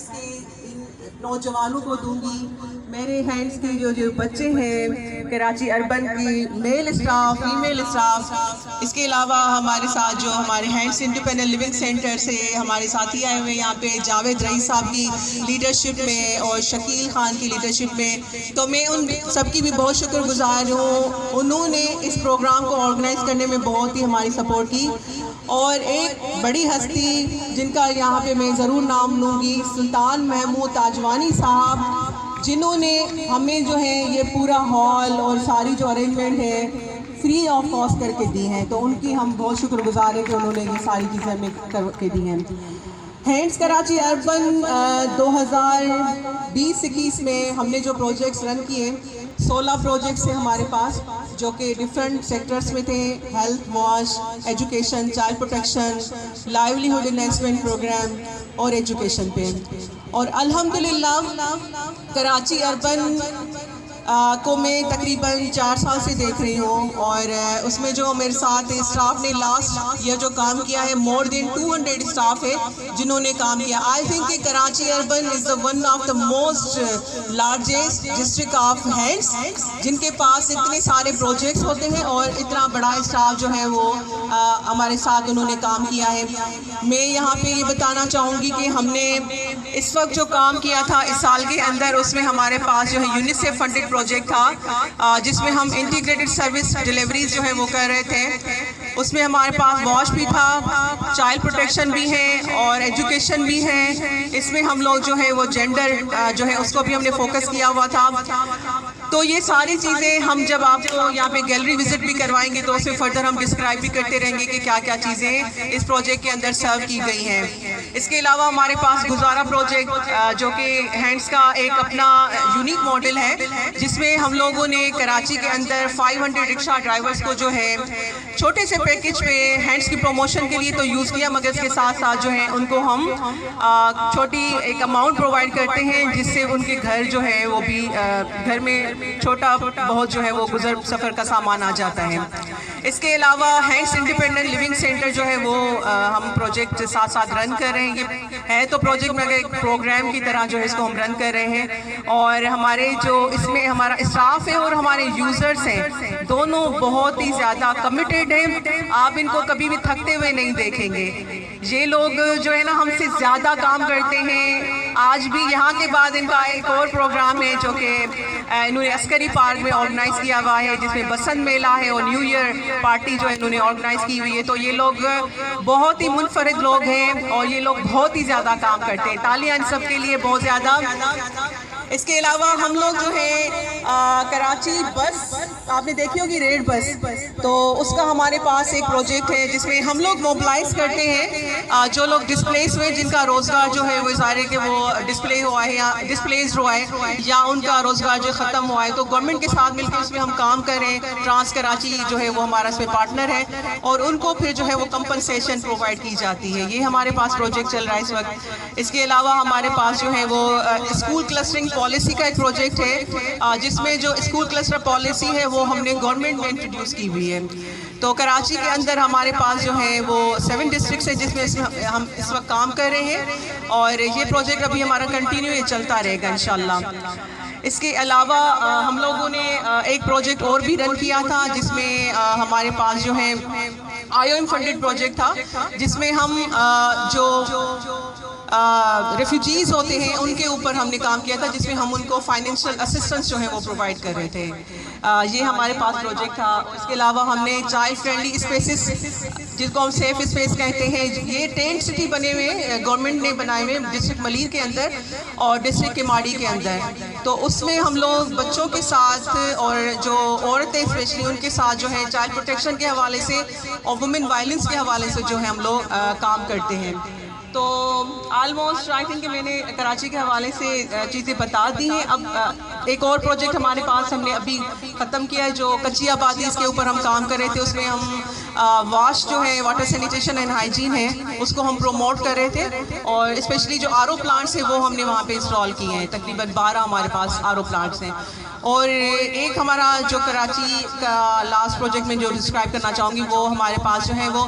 Hands के इन नौजवानों को दूंगी। मेरे हैंड्स के जो बच्चे हैं कराची अर्बन की मेल स्टाफ, फीमेल स्टाफ, इसके अलावा हमारे साथ जो हमारे हैंड्स इंडिपेंडेंट लिविंग सेंटर से हमारे साथी आए हुए यहाँ पे जावेद रईस साहब की लीडरशिप में और शकील खान की लीडरशिप में, तो मैं उन सबकी भी बहुत शुक्रगुजार हूँ। उन्होंने इस प्रोग्राम को ऑर्गेनाइज करने में बहुत ही हमारी सपोर्ट की। और एक बड़ी हस्ती जिनका यहाँ पे मैं ज़रूर नाम लूँगी, सुल्तान महमूद ताजवानी साहब, जिन्होंने हमें जो है ये पूरा हॉल और सारी जो अरेंजमेंट है फ्री ऑफ कॉस्ट करके दी हैं। तो उनकी हम बहुत शुक्रगुजार हैं कि उन्होंने ये सारी चीज़ें हमें करके दी हैं। हैंड्स कराची अर्बन 2020-21 में हमने जो प्रोजेक्ट्स रन किए, 16 प्रोजेक्ट्स थे हमारे पास जो कि डिफरेंट सेक्टर्स में थे, health, wash, education, child protection, livelihood investment programme और एजुकेशन पे। और अल्हम्दुलिल्लाह कराची अर्बन को मैं तकरीबन 4 साल से देख रही हूँ और उसमें जो मेरे साथ स्टाफ ने लास्ट ईयर जो काम किया है, मोर देन 200 स्टाफ है जिन्होंने काम किया। आई थिंक कि Karachi urban is the one of the most largest district of hands, जिनके पास इतने सारे प्रोजेक्ट्स होते हैं और इतना बड़ा स्टाफ जो है वो हमारे साथ उन्होंने काम किया है। मैं यहाँ पे ये बताना चाहूँगी कि हमने इस वक्त जो काम किया था इस साल के अंदर, उसमें हमारे पास जो है यूनिसेफ फंडेड प्रोजेक्ट था जिसमें हम इंटीग्रेटेड सर्विस डिलीवरीज जो है वो कर रहे थे। उसमें हमारे पास वॉश भी था, चाइल्ड प्रोटेक्शन भी है और एजुकेशन भी है। इसमें हम लोग जो है वो जेंडर जो है उसको भी हमने फोकस किया हुआ था। तो ये सारी चीज़ें हम जब आपको यहाँ पे गैलरी विजिट भी करवाएंगे तो उसमें फर्दर हम डिस्क्राइब भी करते रहेंगे कि क्या क्या चीज़ें इस प्रोजेक्ट के अंदर सर्व की गई हैं। इसके अलावा हमारे पास गुजारा प्रोजेक्ट जो कि हैंड्स का एक अपना यूनिक मॉडल है, जिसमें हम लोगों ने कराची के अंदर 500 रिक्शा ड्राइवर्स को जो है छोटे से पैकेज पे हैंड्स की प्रमोशन के लिए तो यूज़ किया, मगर इसके साथ साथ जो है उनको हम छोटी एक अमाउंट प्रोवाइड करते हैं जिससे उनके घर जो है वो भी घर में छोटा बहुत जो है वो गुजर सफ़र का सामान आ जाता है। इसके अलावा हैंड्स इंडिपेंडेंट लिविंग सेंटर जो है वो हम प्रोजेक्ट साथ साथ रन कर रहे हैं। ये है तो प्रोजेक्ट में एक प्रोग्राम की तरह जो है इसको हम रन कर रहे हैं और हमारे जो इसमें हमारा स्टाफ है और हमारे यूज़र्स हैं दोनों बहुत ही ज़्यादा कमिटेड हैं। आप इनको कभी भी थकते हुए नहीं देखेंगे। ये लोग जो है ना हमसे ज़्यादा काम करते हैं। आज भी यहाँ के बाद इनका एक और प्रोग्राम है जो कि इन्होंने अस्करी पार्क में ऑर्गेनाइज़ किया हुआ है, जिसमें बसंत मेला है और न्यू ईयर पार्टी जो है इन्होंने ऑर्गेनाइज़ की हुई है। तो ये लोग बहुत ही मुनफरिद लोग हैं और ये लोग बहुत ही ज़्यादा काम करते हैं। तालियां इन सब के लिए बहुत ज़्यादा। इसके अलावा हम लोग जो है कराची बस आपने देखी होगी, रेड बस, तो उसका हमारे पास एक प्रोजेक्ट है जिसमें हम लोग मोबिलाइज करते हैं जो लोग डिस्प्लेस हुए, जिनका रोज़गार जो है वो ज़ाहिर के वो डिस्प्ले हुआ है या डिस्प्लेस हुआ है या उनका रोज़गार जो ख़त्म हुआ है, तो गवर्नमेंट के साथ मिलकर उसमें हम काम करें। ट्रांस कराची जो है वो हमारा इसमें पार्टनर है और उनको फिर जो है वो कंपनसेशन प्रोवाइड की जाती है। ये हमारे पास प्रोजेक्ट चल रहा है इस वक्त। इसके अलावा हमारे पास जो है वो स्कूल क्लस्टरिंग पॉलिसी का एक प्रोजेक्ट है जिसमें जो स्कूल क्लस्टर पॉलिसी है वो हमने गवर्नमेंट में इंट्रोड्यूस की हुई है। तो कराची के अंदर हमारे पास जो है वो 7 डिस्ट्रिक्ट्स है जिसमें हम इस वक्त काम कर रहे हैं और ये प्रोजेक्ट अभी हमारा कंटिन्यू ये चलता रहेगा इंशाल्लाह। इसके अलावा हम लोगों ने एक प्रोजेक्ट और भी रन किया था जिसमें हमारे पास जो है IOM फंडेड प्रोजेक्ट था, जिसमें हम जो रेफ्यूजीज़ होते हैं उनके ऊपर हमने काम किया था, जिसमें हम उनको फाइनेंशियल असिस्टेंस जो है वो प्रोवाइड कर रहे थे। ये हमारे पास प्रोजेक्ट था। इसके अलावा हमने चाइल्ड फ्रेंडली स्पेसेस जिसको हम सेफ स्पेस कहते हैं, ये टेंट सिटी बने हुए गवर्नमेंट ने बनाए हुए डिस्ट्रिक्ट मलीर के अंदर और डिस्ट्रिक्ट केमाड़ी के अंदर। तो उसमें हम लोग बच्चों के साथ और जो औरतें स्पेशली उनके साथ जो है चाइल्ड प्रोटेक्शन के हवाले से और वुमेन वायलेंस के हवाले से जो है हम लोग काम करते हैं। तो ऑलमोस्ट आई थिंक मैंने कराची के हवाले से चीज़ें बता दी हैं। अब एक और प्रोजेक्ट हमारे पास हमने अभी ख़त्म किया है जो कच्ची आबादी, इसके ऊपर हम काम कर रहे थे। उसमें हम वाश जो है वाटर सैनिटेशन एंड हाइजीन है उसको हम प्रोमोट कर रहे थे और स्पेशली जो RO प्लांट्स है वो हमने वहाँ पे इंस्टॉल किए हैं। तकरीबन 12 हमारे पास RO प्लांट्स हैं और एक हमारा जो कराची का लास्ट प्रोजेक्ट में जो डिस्क्राइब करना चाहूँगी वो हमारे पास जो है वो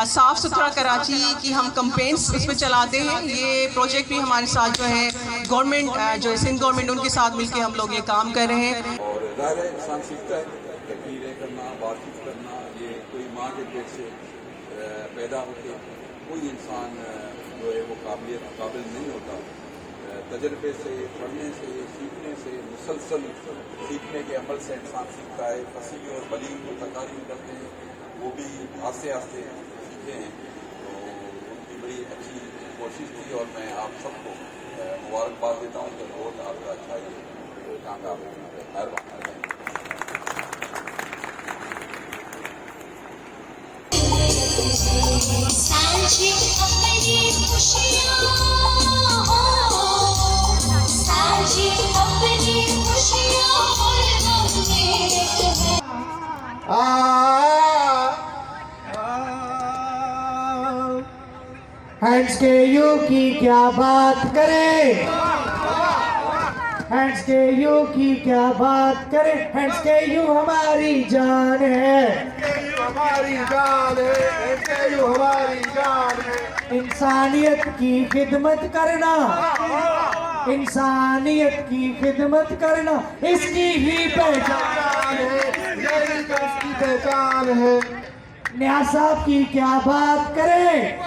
साफ़ सुथरा कराची की हम कंपेन्स उसमें चलाते हैं। ये प्रोजेक्ट भी हमारे साथ जो है गवर्नमेंट जो सिंध गवर्नमेंट उनके साथ मिलकर हम लोग ये काम कर रहे हैं। और ज़ाहिर है इंसान सीखता है, तकरीरें करना, बातचीत करना, ये कोई माँ के पेट से पैदा होकर कोई इंसान जो है वो काबिल नहीं होता। तजर्बे से, पढ़ने से, सीखने से, मुसलसल सीखने के अमल से इंसान सीखता है। फसीह और बलीग जो तकारीर करते हैं वो भी आस्ते आस्ते सीखे हैं, तो उनकी बड़ी अच्छी कोशिश थी और मैं आप सबको मुबारकबाद देता हूँ कि बहुत आपका अच्छा ये कामयाब मेहरबान। सांझी अपनी खुशियाँ सांझी अपनी खुशियाँ और हम एक हैं। हैंड्स के यू की क्या बात करें, हैंड्स के यू की क्या बात करें, हैंड्स के यू हमारी जान है, हमारी जान है, यू हमारी जान है। इंसानियत की खिदमत करना, इंसानियत की खिदमत करना इसकी ही पहचान है, यही तो इसकी पहचान है। न्याज साहब की क्या बात करें,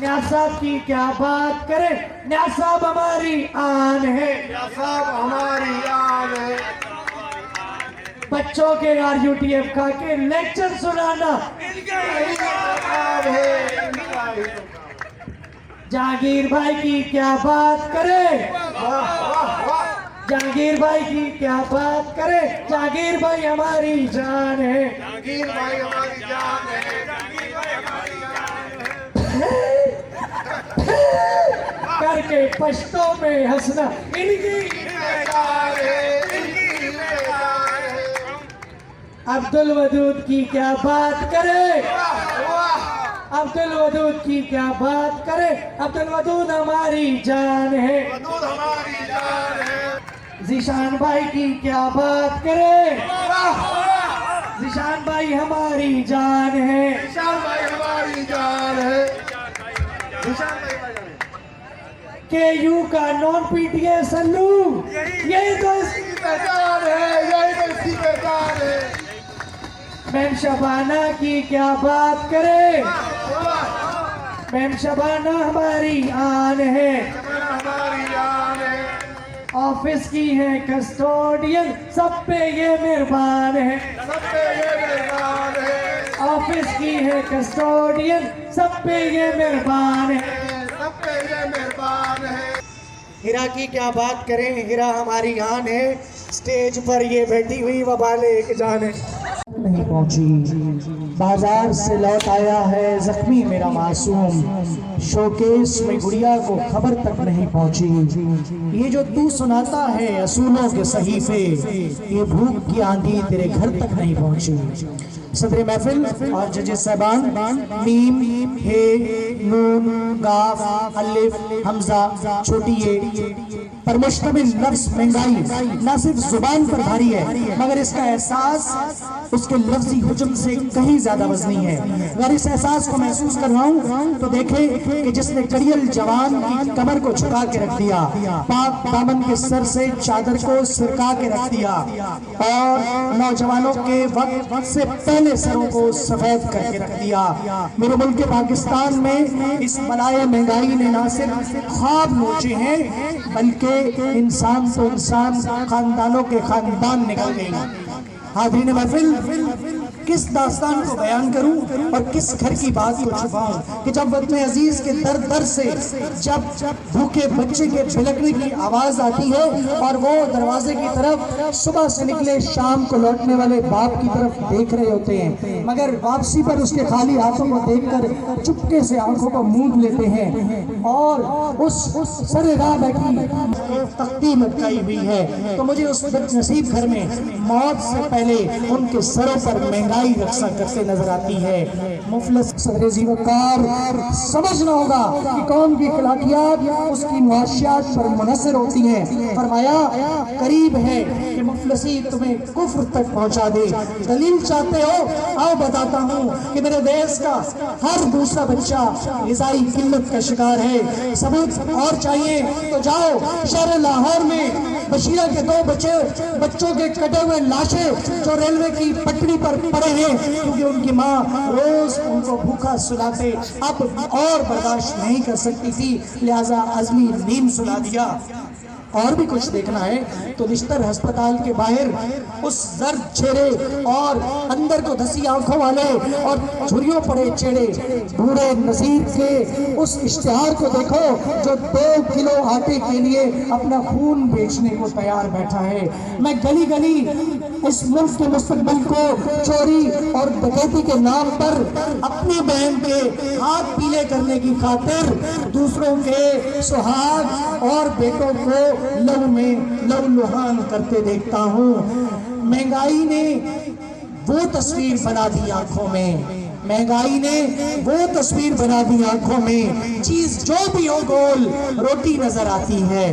न्याज साहब की क्या बात करें, न्याज साहब हमारी आन है, सब हमारी आन है। बच्चों के RUTF खा के लेक्चर सुनाना यही काम है। जहांगीर भाई की क्या बात करें, जहांगीर भाई की क्या बात करें, जहांगीर भाई हमारी जान है, जहांगीर भाई हमारी जान है, जहांगीर भाई हमारी जान है। करके पश्तों में हंसना इनकी पहचान है, इनकी पहचान है। अब्दुल वदूद की क्या बात करें, अब्दुल वदूद की क्या बात करें, अब्दुल वदूद हमारी जान है, दूध हमारी जान है। जीशान भाई की क्या बात करें, जीशान भाई हमारी जान है, निशान भाई हमारी जान है, निशान भाई हमारी जान है। KU का नॉन PTA सल्लू यही तो इसकी पहचान है, यही तो इसकी पहचान है। मैम शबाना की क्या बात करें, मैम शबाना हमारी आन है, हमारी जान है। ऑफिस की है कस्टोडियन सब पे ये मेहरबान है, सब पे ये मेहरबान है, ऑफिस की है कस्टोडियन सब पे ये मेहरबान है। सब पे ये मेहरबान है। हिरा की क्या बात करें, हिरा हमारी आन है, स्टेज पर ये बैठी हुई वबाले एक जान है। नहीं पहुंची, बाजार से लौट आया है जख्मी मेरा मासूम, शोकेस में गुड़िया को खबर तक नहीं पहुंची। ये जो तू सुनाता है असूलों के सहीफे, ये भूख की आंधी तेरे घर तक नहीं पहुंची। सदर महफिल और जजेस साहबान, मीम, हे, नून, गाफ, अलिफ, हमजा, छोटी ये पर मुश्तमिल लफ्ज महंगाई ना सिर्फ जुबान पर भारी है मगर इसका एहसास उसके लफ्जी हुजम से कहीं ज्यादा वजनी है। अगर इस एहसास को महसूस कर रहा हूँ तो देखें कि जिसने कड़ियल जवान की कमर को झुका के रख दिया, पाक दामन के सर से चादर को सिरका के रख दिया और नौजवानों के वक्त से पहले सरों को सफेद करके रख दिया। मेरे मुल्क पाकिस्तान में इस बलाए महंगाई ने ना सिर्फ ख्वाब नोचे हैं बल्कि इंसान तो इंसान, खानदानों के खानदान निकल गए। हाज़रीन महफिल, किस दास्तान को बयान करूं और किस घर की बात को छुपाऊं कि जब वतन अजीज के दर दर से जब भूखे बच्चे के बिलकने की आवाज आती है और वो दरवाजे की तरफ सुबह से निकले शाम को लौटने वाले बाप की तरफ देख रहे होते हैं मगर वापसी पर उसके खाली हाथों को देखकर चुपके से आंखों को मूंद लेते हैं और उस सरे राह बैठी तख्ती लटकाई हुई है, तो मुझे उस नसीब घर में मौत से पहले उनके सरों पर महंगाई गहराई रक्षा करते नजर आती है। मुफलस सदर ज़ीवकार समझना होगा कि कौम की अखलाकियात उसकी मुआशियात पर मुनसर होती हैं। फरमाया करीब है कि मुफलसी तुम्हें कुफ्र तक पहुंचा दे। दलील चाहते हो? आओ बताता हूँ कि मेरे देश का हर दूसरा बच्चा ग़िज़ाई किल्लत का शिकार है। सबूत और चाहिए तो जाओ शहर लाहौर में बशीरा के 2 बच्चों के कटे हुए लाशें जो रेलवे की पटरी पर पड़े हैं क्योंकि उनकी माँ रोज उनको भूखा सुलाते अब और बर्दाश्त नहीं कर सकती थी, लिहाजा अज़मी नींद सुला दिया। और भी कुछ देखना है तो निश्तर अस्पताल के बाहर उस जर्द चेहरे और अंदर को धसी आंखों वाले और झुर्रियों पड़े चेहरे बूढ़े नसीर के उस इश्तिहार को देखो जो 2 किलो आटे के लिए अपना खून बेचने को तैयार बैठा है। मैं गली गली इस मुल्क के मुस्तकबिल को चोरी और डकैती के नाम पर अपनी बहन के हाथ पीले करने की खातिर दूसरों के सुहाग और बेटों को लव में लहूलुहान करते देखता हूँ। महंगाई ने वो तस्वीर बना दी आंखों में, महंगाई ने वो तस्वीर बना दी आंखों में, चीज जो भी हो गोल रोटी नजर आती है।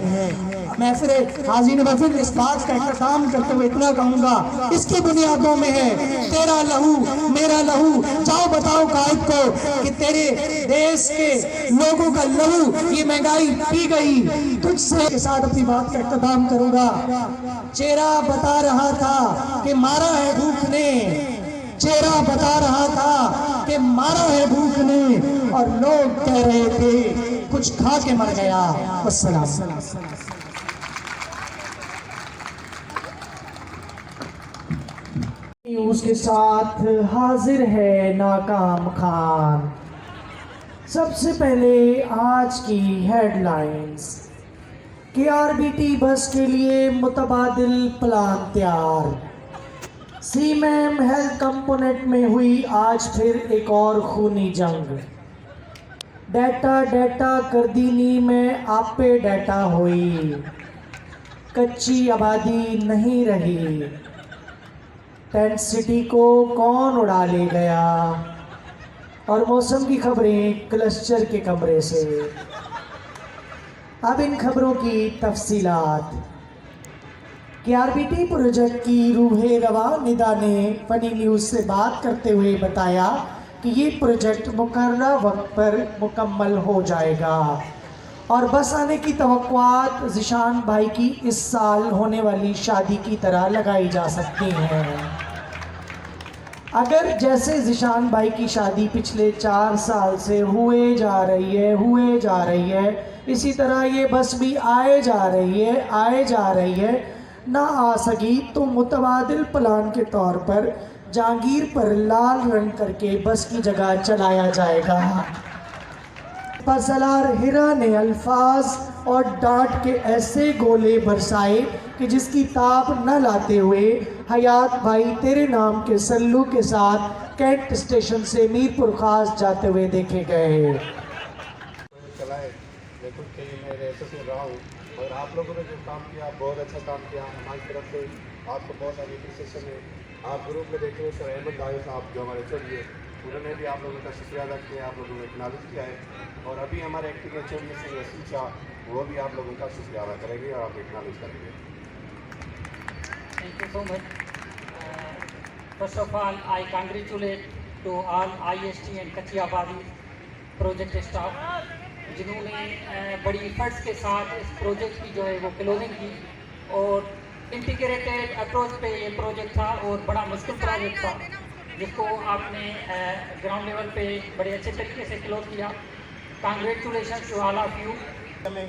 महफिल हाज़िर महफिल इस बात का एहतराम करते हुए इतना कहूँगा, इसकी बुनियादों में है तेरा लहू मेरा लहू। जाओ बताओ कायद को कि तेरे देश के लोगों का लहू ये महंगाई पी गई। तुझसे के साथ अपनी बात का एहतराम करूँगा। चेहरा बता रहा था कि मारा है भूख ने, चेहरा बता रहा था कि मारा है भूख ने और लोग कह रहे थे कुछ खा के मर गया। वस्सलाम। उसके साथ हाजिर है नाकाम खान। सबसे पहले आज की हेडलाइंस। KRBT बस के लिए मुतबादिल प्लान तैयार। सीमेम हेल्थ कंपोनेंट में हुई आज फिर एक और खूनी जंग। डाटा करदीनी में आप पे डाटा हुई, कच्ची आबादी नहीं रही। टेंट सिटी को कौन उड़ा ले गया? और मौसम की खबरें क्लस्टर के कमरे से। अब इन खबरों की तफसीलात। KRBT प्रोजेक्ट की रूहे रवा निदा ने फनी न्यूज़ से बात करते हुए बताया कि ये प्रोजेक्ट मुकर्रर वक्त पर मुकम्मल हो जाएगा और बस आने की तवक्कुआत ज़िशान भाई की इस साल होने वाली शादी की तरह लगाई जा सकती हैं। अगर जैसे ज़िशान भाई की शादी पिछले 4 साल से हुए जा रही है, इसी तरह ये बस भी आए जा रही है, ना आ सकी तो मुतबादिल प्लान के तौर पर जहांगीर पर लाल रंग करके बस की जगह चलाया जाएगा। फसलार हिरा ने अल्फाज और डांट के ऐसे गोले बरसाए कि जिसकी ताप न लाते हुए हयात भाई तेरे नाम के सल्लू के साथ कैंट स्टेशन से मीरपुर खास जाते हुए देखे गए। चलाए बिल्कुल कि मैं ऐसे से रहा हूँ और आप लोगों ने जो काम किया बहुत अच्छा काम किया। हमारी तरफ से आपको बहुत सारी एप्रिसिएशन है। आप ग्रुप में देखे सर अहमद दाई साहब जो हमारे चलिए उन्होंने भी आप लोगों का शुक्रिया अदा किया, आप लोगों ने एक्नॉलेज किया है और अभी हमारे एक्टिव चेयरमैन से वसीम शाह वो भी आप लोगों का शुक्रिया अदा करेंगे और आप एक्नॉलेज करेंगे। Thank you so much. First of all, I congratulate to all IST and कच्ची आबादी प्रोजेक्ट स्टाफ जिन्होंने बड़ी इफर्ट्स के साथ इस प्रोजेक्ट की जो है वो क्लोजिंग की और इंटीग्रेटेड अप्रोच पे ये प्रोजेक्ट था और बड़ा मुश्किल प्रोजेक्ट था जिसको आपने ग्राउंड लेवल पे बड़े अच्छे तरीके से क्लोज किया। Congratulation to all of you. हमें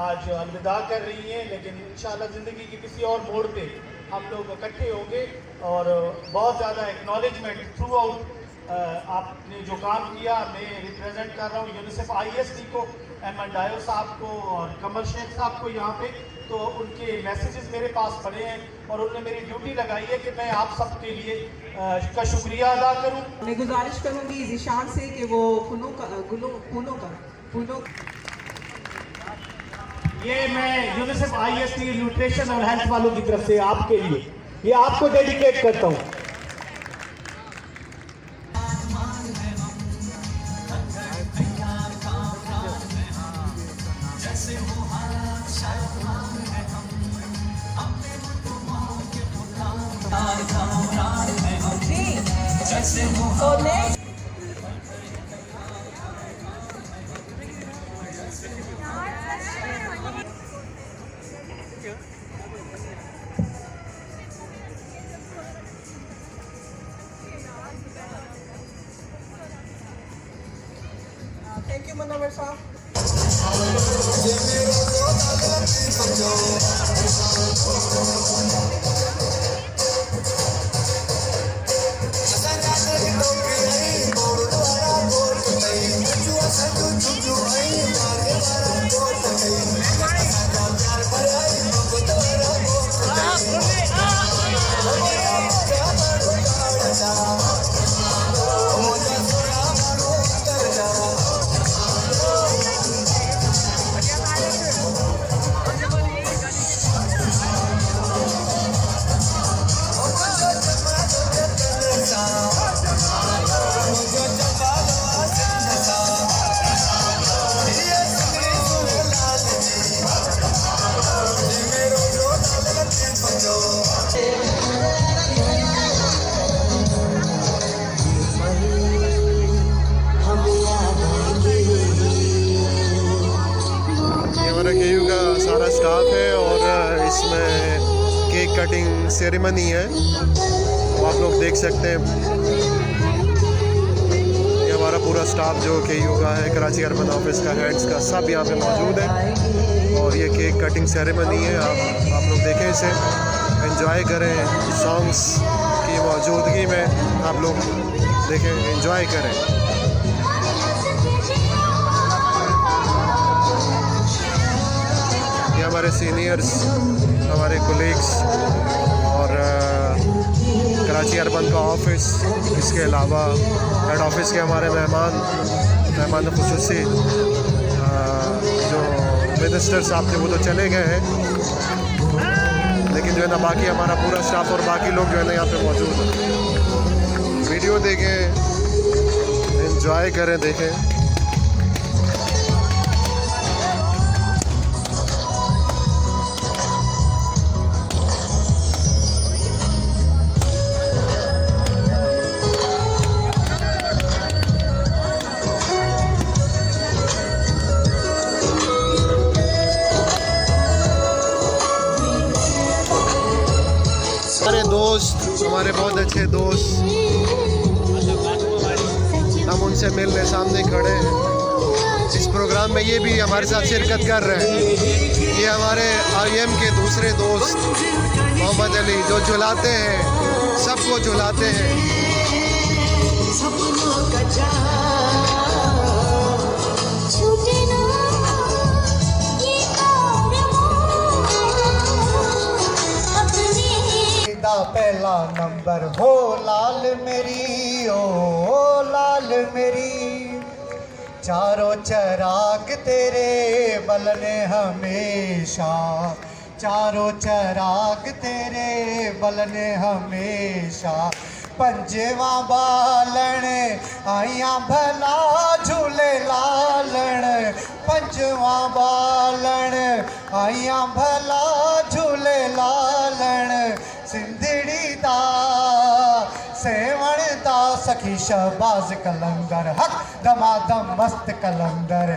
आज अलविदा कर रही हैं, लेकिन इंशाल्लाह ज़िंदगी के किसी और मोड़ पे हम लोग इकट्ठे होंगे और बहुत ज़्यादा एक्नॉलेजमेंट थ्रू आउट आपने जो काम किया। मैं रिप्रेजेंट कर रहा हूँ यूनिसेफ IST को, अहमद डायो साहब को और कमर शेख साहब को यहाँ पे, तो उनके मैसेजेस मेरे पास पड़े हैं और उन्होंने मेरी ड्यूटी लगाई है कि मैं आप सब के लिए का शुक्रिया अदा करूँ। मैं गुजारिश करूँगी ज़िशान से कि वो फूलों ये मैं यूनिसेफ IST न्यूट्रिशन और हेल्थ वालों की तरफ से आपके लिए ये आपको डेडिकेट करता हूँ। So next. Thank you, Munawar Sir. हमारा केयू का सारा स्टाफ है और इसमें केक कटिंग सेरेमनी है, तो आप लोग देख सकते हैं। ये हमारा पूरा स्टाफ जो केयू का है, कराची अर्बन ऑफिस का, हेड्स का, सब यहाँ पे मौजूद है और ये केक कटिंग सेरेमनी है। आप लोग देखें इसे, एंजॉय करें। सॉन्ग्स की मौजूदगी में आप लोग देखें, एंजॉय करें। ये हमारे सीनियर्स, हमारे कोलीग्स और कराची अर्बन का ऑफिस, इसके अलावा हेड ऑफिस के हमारे मेहमान खुसूसी जो मिनिस्टर साहब थे वो तो चले गए हैं, लेकिन जो है ना बाकी हमारा पूरा स्टाफ और बाकी लोग जो है ना यहाँ पे मौजूद हैं। वीडियो देखें, एंजॉय करें, देखें। हमारे दोस्त, हमारे बहुत अच्छे दोस्त, हम उनसे मिलने सामने खड़े हैं। इस प्रोग्राम में ये भी हमारे साथ शिरकत कर रहे हैं। ये हमारे IM के दूसरे दोस्त मोहम्मद अली, जो झुलाते हैं, सबको झुलाते हैं। पहला नंबर हो लाल मेरी, ओ लाल मेरी, चारों चराग तेरे बलने हमेशा, चारों चराग तेरे बलने हमेशा। पंजवा बालण आइया भला झूले लालण, पंजवा बालण आइया भला झूले लालण। सिंधड़ी दा सेवण दा सखी शहबाज कलंदर, हक दमादम मस्त कलंदर,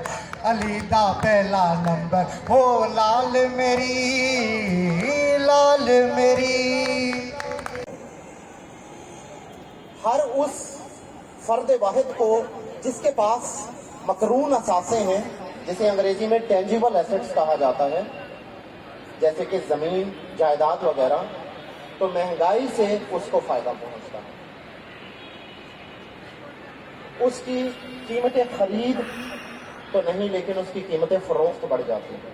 अली दा पहला नंबर हो लाल मेरी, लाल मेरी। हर उस फर्द वाहिद को जिसके पास मकरून असासे हैं, जिसे अंग्रेजी में टेंजिबल एसेट्स कहा जाता है, जैसे कि ज़मीन, जायदाद वगैरह, तो महंगाई से उसको फायदा पहुंचता है। उसकी कीमतें खरीद तो नहीं, लेकिन उसकी कीमतें फरोख्त बढ़ जाती हैं,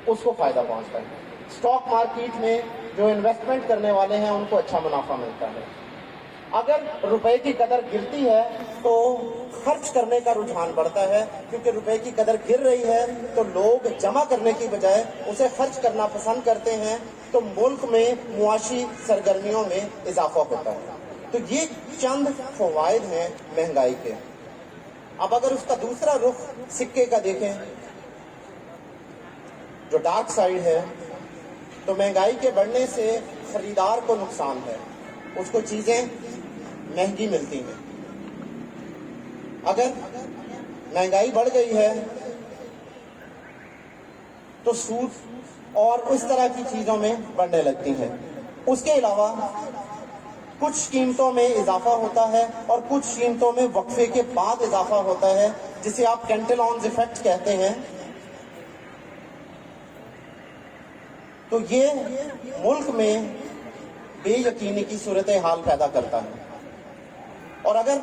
उसको फायदा पहुंचता है। स्टॉक मार्केट में जो इन्वेस्टमेंट करने वाले हैं उनको अच्छा मुनाफा मिलता है। अगर रुपए की कदर गिरती है तो खर्च करने का रुझान बढ़ता है, क्योंकि रुपए की कदर गिर रही है तो लोग जमा करने की बजाय उसे खर्च करना पसंद करते हैं, तो मुल्क में मुआशी सरगर्मियों में इजाफा होता है। तो ये चंद फवायद हैं महंगाई के। अब अगर उसका दूसरा रुख सिक्के का देखें, जो डार्क साइड है, तो महंगाई के बढ़ने से खरीदार को नुकसान है। उसको चीजें महंगी मिलती हैं। अगर महंगाई बढ़ गई है तो सूद और उस तरह की चीजों में बढ़ने लगती है। उसके अलावा कुछ कीमतों में इजाफा होता है और कुछ कीमतों में वक्फे के बाद इजाफा होता है, जिसे आप कैंटेलॉन्स इफेक्ट कहते हैं। तो ये मुल्क में बेयकीनी की सूरत हाल पैदा करता है। और अगर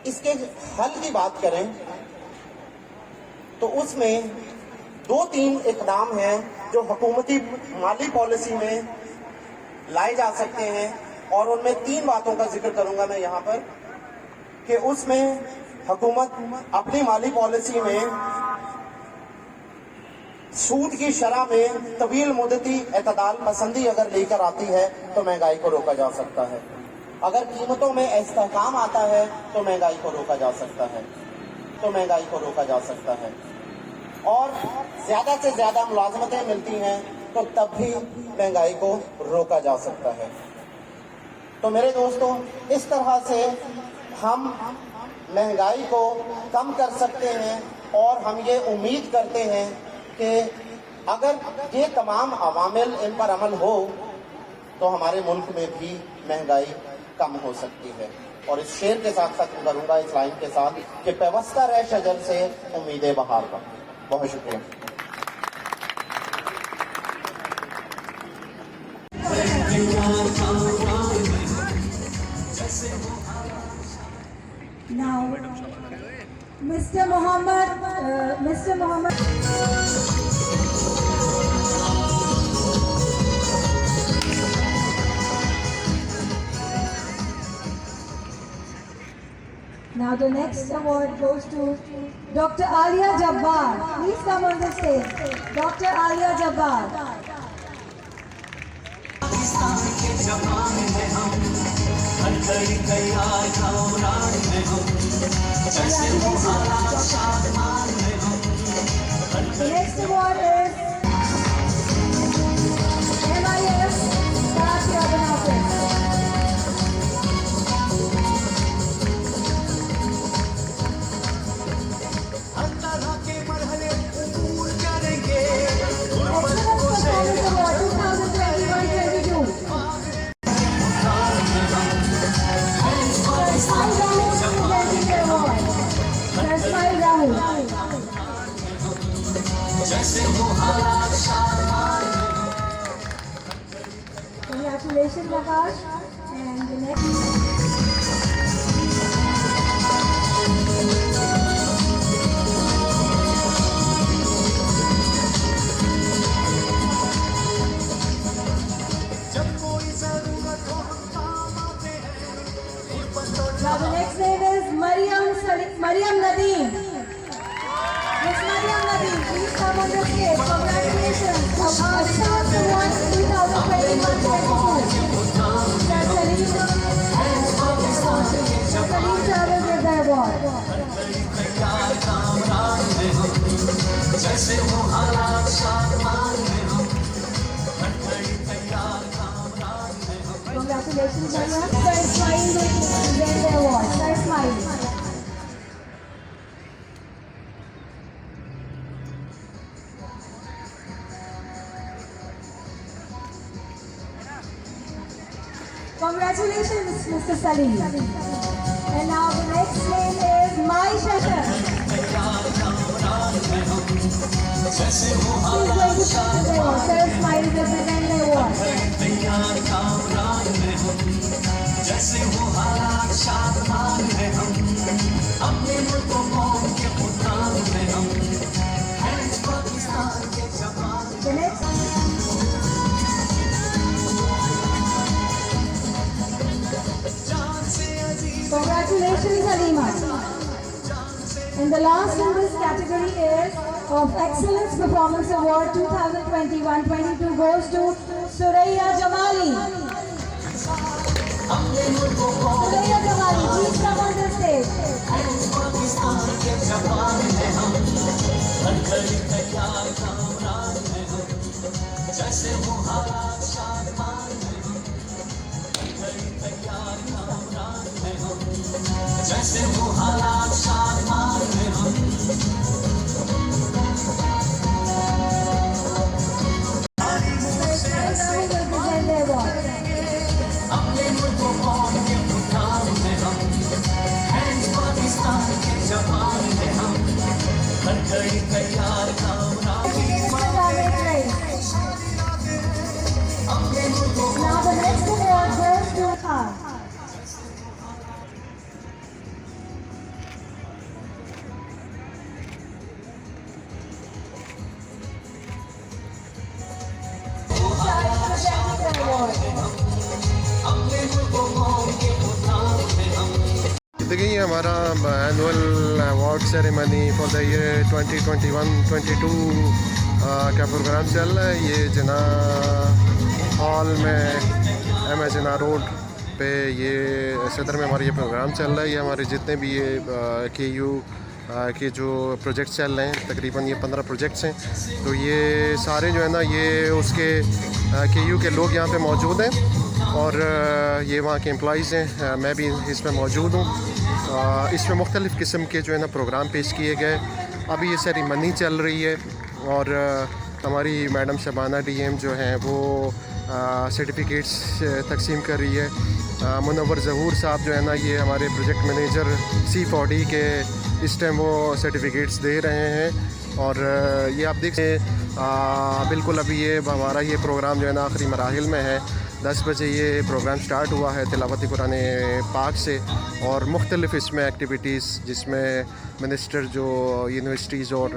इसके हल की बात करें तो उसमें 2-3 इकदाम हैं जो हुकूमती माली पॉलिसी में लाए जा सकते हैं, और उनमें 3 बातों का जिक्र करूंगा मैं यहाँ पर कि उसमें हुकूमत अपनी माली पॉलिसी में सूद की शरह में तवील मुद्दती एतदाल पसंदी अगर लेकर आती है तो महंगाई को रोका जा सकता है। अगर कीमतों में इस्तेहकाम आता है तो महंगाई को रोका जा सकता है, और ज्यादा से ज्यादा मुलाजमतें मिलती हैं तो तब भी महंगाई को रोका जा सकता है। तो मेरे दोस्तों, इस तरह से हम महंगाई को कम कर सकते हैं, और हम ये उम्मीद करते हैं कि अगर ये तमाम अवामिल इन पर अमल हो तो हमारे मुल्क में भी महंगाई कम हो सकती है। और इस शेर के साथ खत्म करूंगा, इस लाइन के साथ कि पेवस्ता रहे शजर से उम्मीदें बहार का। बहुत शुक्रिया। Now, Mr. Mohammed. Now the next award goes to Dr. Alia Jabbar. Please come on the stage. Dr. Alia Jabbar. The next award is MIS Karachi Urban Office. Congratulations, Akash. And the next. Now the next name is Mariam Nadeem. Miss Mariam Nadeem, please come on the stage. Congratulations. Stars Award 2021-22. Salim Chawla gave the award. Congratulations, Mariam. Sir Ismail gave the award. Sir Ismail. Congratulations, Mr. Salim. And now the next name is Mai Shashar. She's going to present the award. Sir Ismail will present the award. The next. Congratulations, Halima. And the last in this category is of Excellence Performance Award 2021-22 goes to Suraya Jamali. Suraya Jamali, please come on the stage. जैसे वो हालात शादमान में हो देखिए ये हमारा annual award ceremony for the year 2021-22 का programme चल रहा है। ये जना हॉल में एम जना रोड पे ये सदर में हमारा ये प्रोग्राम चल रहा है। ये हमारे जितने भी ये KU के जो प्रोजेक्ट्स चल रहे हैं, तकरीबन ये 15 प्रोजेक्ट्स हैं। तो ये सारे जो है ना ये उसके KU के लोग यहाँ पे मौजूद हैं और ये वहाँ के एम्प्लॉइज़ हैं। मैं भी इसमें मौजूद हूँ। इसमें मुख्तलिफ़ किस्म के जो है ना प्रोग्राम पेश किए गए। अभी ये सेरेमनी चल रही है और हमारी मैडम शबाना DM जो हैं वो सर्टिफिकेट्स तकसीम कर रही है। मुनव्वर ज़हूर साहब जो है ना ये हमारे प्रोजेक्ट मैनेजर C40 के इस टाइम वो सर्टिफिकेट्स दे रहे हैं। और ये आप देख बिल्कुल अभी ये हमारा ये प्रोग्राम जो है ना आखिरी मराहिल में है। 10 बजे ये प्रोग्राम स्टार्ट हुआ है तिलावत कुरान पाक से और मुख्तलिफ़ इसमें एक्टिविटीज़ जिसमें मिनिस्टर जो यूनिवर्सिटीज़ और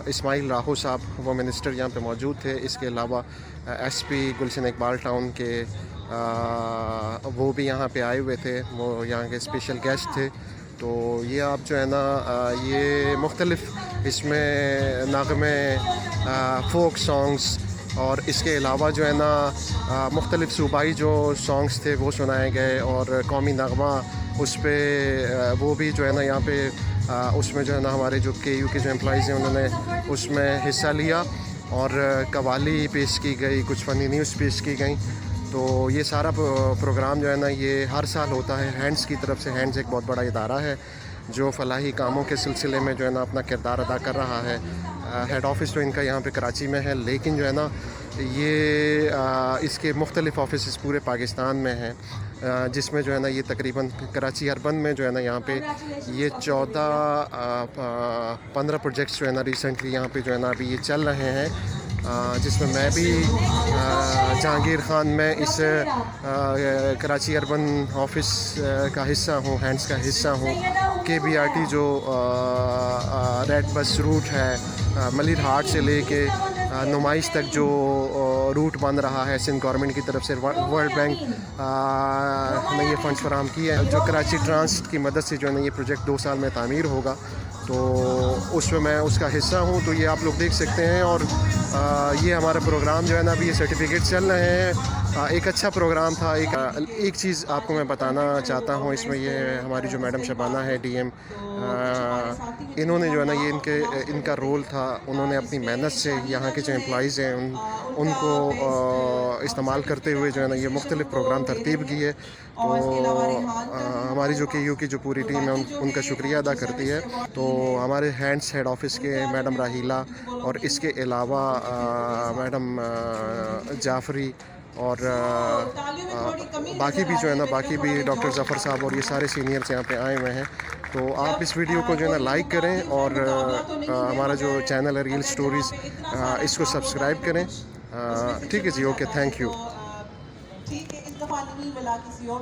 इस्माइल राहो साहब वो मिनिस्टर यहाँ पे मौजूद थे। इसके अलावा SP गुलशन इकबाल टाउन के वो भी यहाँ पे आए हुए थे, वो यहाँ के स्पेशल गेस्ट थे। तो ये आप जो है ना ये मुख्तलिफ़ इसमें नग़मे फोक सॉन्ग्स और इसके अलावा जो है ना मुख्तलिफ़ सूबाई जो सॉन्ग्स थे वो सुनाए गए और कौमी नग़मा उस पर वो भी जो है ना यहाँ पे उसमें जो है ना हमारे जो KU के जो एम्प्लॉइज़ हैं उन्होंने उसमें हिस्सा लिया और कवाली पेश की गई, कुछ फ़नी न्यूज़ पेश की गई। तो ये सारा प्रोग्राम जो है ना ये हर साल होता है। हैंड्स की तरफ से, हैंड्स एक बहुत बड़ा इदारा है जो फलाही कामों के सिलसिले में जो है ना अपना किरदार अदा कर रहा है। हेड ऑफ़िस तो इनका यहाँ पे कराची में है, लेकिन जो है ना ये इसके मुख्तलिफ़ ऑफिस पूरे पाकिस्तान में हैं, जिसमें जो है ना ये तकरीबन कराची अर्बन में जो है ना यहाँ पे ये 15 प्रोजेक्ट्स जो है ना रिसेंटली यहाँ पे जो है ना अभी ये चल रहे हैं। जिसमें मैं भी जहांगीर ख़ान में इस कराची अर्बन ऑफिस का हिस्सा हूँ, हैंड्स का हिस्सा हूँ। KBRT जो रेड बस रूट है मलिर हाट से लेके नुमाइश तक जो रूट बन रहा है सिंध गवर्नमेंट की तरफ से, वर्ल्ड बैंक ने ये फ़ंड्स फराहम किए हैं। जो कराची ट्रांस की मदद से जो है ना ये प्रोजेक्ट 2 साल में तामीर होगा, तो उसमें मैं उसका हिस्सा हूँ। तो ये आप लोग देख सकते हैं और ये हमारा प्रोग्राम जो है ना अभी ये सर्टिफिकेट चल रहे हैं। एक अच्छा प्रोग्राम था। एक चीज़ आपको मैं बताना चाहता हूँ इसमें, ये हमारी जो मैडम शबाना है DM, इन्होंने जो है ना ये इनका रोल था, उन्होंने अपनी मेहनत से यहाँ के जो एम्प्लॉइज़ हैं उनको इस्तेमाल करते हुए जो है ना ये मुख्तलिफ़ प्रोग्राम तरतीब किए। तो हमारी जो KU की जो पूरी टीम है उनका शुक्रिया अदा करती है। तो हमारे हैंड्स हेड ऑफ़िस के मैडम राहीला और इसके अलावा मैडम जाफरी और बाकी भी जो है ना बाकी भी डॉक्टर ज़फ़र साहब और ये सारे सीनियर्स यहाँ पे आए हुए हैं। तो आप इस वीडियो को जो है ना लाइक करें और हमारा जो चैनल है रियल स्टोरीज़ इसको सब्सक्राइब करें। ठीक है जी, ओके, थैंक यू। ठीक है, इस दफ़ा नहीं मिला किसी और